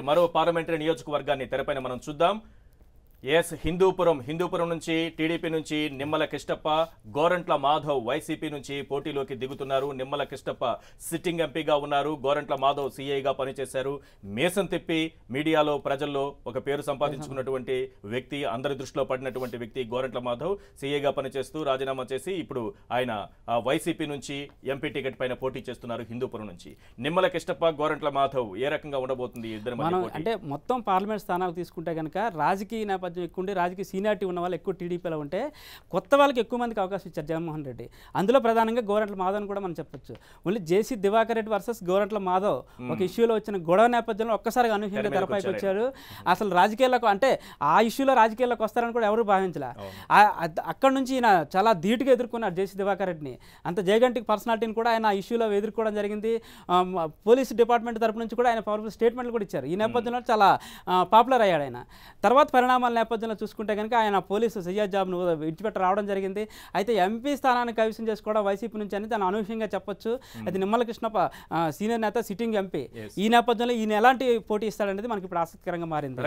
మరో పార్లమెంటరీ నియోజకవర్గాన్ని తెరపైన మనం చూద్దాం. ఎస్, హిందూపురం నుంచి టీడీపీ నుంచి నిమ్మల కిష్టప్ప, గోరంట్ల మాధవ్ వైసీపీ నుంచి పోటీలోకి దిగుతున్నారు. నిమ్మల కిష్టప్ప సిట్టింగ్ ఎంపీగా ఉన్నారు, గోరంట్ల మాధవ్ సీఐగా పనిచేశారు. మేసం తిప్పి మీడియాలో ప్రజల్లో ఒక పేరు సంపాదించుకున్నటువంటి వ్యక్తి, అందరి దృష్టిలో పడినటువంటి వ్యక్తి గోరంట్ల మాధవ్. సీఐగా పనిచేస్తూ రాజీనామా చేసి ఇప్పుడు ఆయన వైసీపీ నుంచి ఎంపీ టికెట్ పైన పోటీ చేస్తున్నారు హిందూపురం నుంచి. నిమ్మల కిష్టప్ప, గోరంట్ల మాధవ్ ఏ రకంగా ఉండబోతుంది ఇద్దరు మధ్య? అంటే మొత్తం పార్లమెంట్ స్థానాలు తీసుకుంటే కనుక రాజకీయ నేపథ్యం ఎక్కువ ఉండి రాజకీయ సీనియారిటీ ఉన్న వాళ్ళు ఎక్కువ టీడీపీలో ఉంటే కొత్త వాళ్ళకి ఎక్కువ మందికి అవకాశం ఇచ్చారు జగన్మోహన్ రెడ్డి. అందులో ప్రధానంగా గోరంట్ల మాధవ్ కూడా మనం చెప్పొచ్చు. ఓన్లీ జేసీ దివాకర్ రెడ్డి వర్సెస్ గోరంట్ల మాధవ్ ఒక ఇష్యూలో వచ్చిన గొడవ నేపథ్యంలో ఒక్కసారిగా అనూహ్యంగా తెరపైకి వచ్చారు. అసలు రాజకీయాలకు అంటే ఆ ఇష్యూలో రాజకీయాల్లోకి వస్తారని కూడా ఎవరు భావించలే. అక్కడ నుంచి ఈయన చాలా ధీటుగా ఎదుర్కొన్నారు జేసీ దివాకర్ రెడ్డిని. అంత జయగంటికి పర్సనాలిటీని కూడా ఆయన ఆ ఇష్యూలో ఎదుర్కోవడం జరిగింది. పోలీస్ డిపార్ట్మెంట్ తరపు నుంచి కూడా ఆయన పవర్ఫుల్ స్టేట్మెంట్లు కూడా ఇచ్చారు. ఈ నేపథ్యంలో చాలా పాపులర్ అయ్యాడు ఆయన. తర్వాత పరిణామాల నేపథ్యంలో చూసుకుంటే కనుక ఆయన పోలీసు సయ్యద్ జాబ్ను విడిచిపెట్టి రావడం జరిగింది. అయితే ఎంపీ స్థానాన్ని కైవసం చేసుకోవడం వైసీపీ నుంచి అని తను అనూహ్యంగా చెప్పొచ్చు. అది నిమ్మల కృష్ణప్ప సీనియర్ నేత, సిట్టింగ్ ఎంపీ. ఈ నేపథ్యంలో ఈయన ఎలాంటి పోటీ ఇస్తాడనేది మనకి ఇప్పుడు ఆసక్తికరంగా మారింది.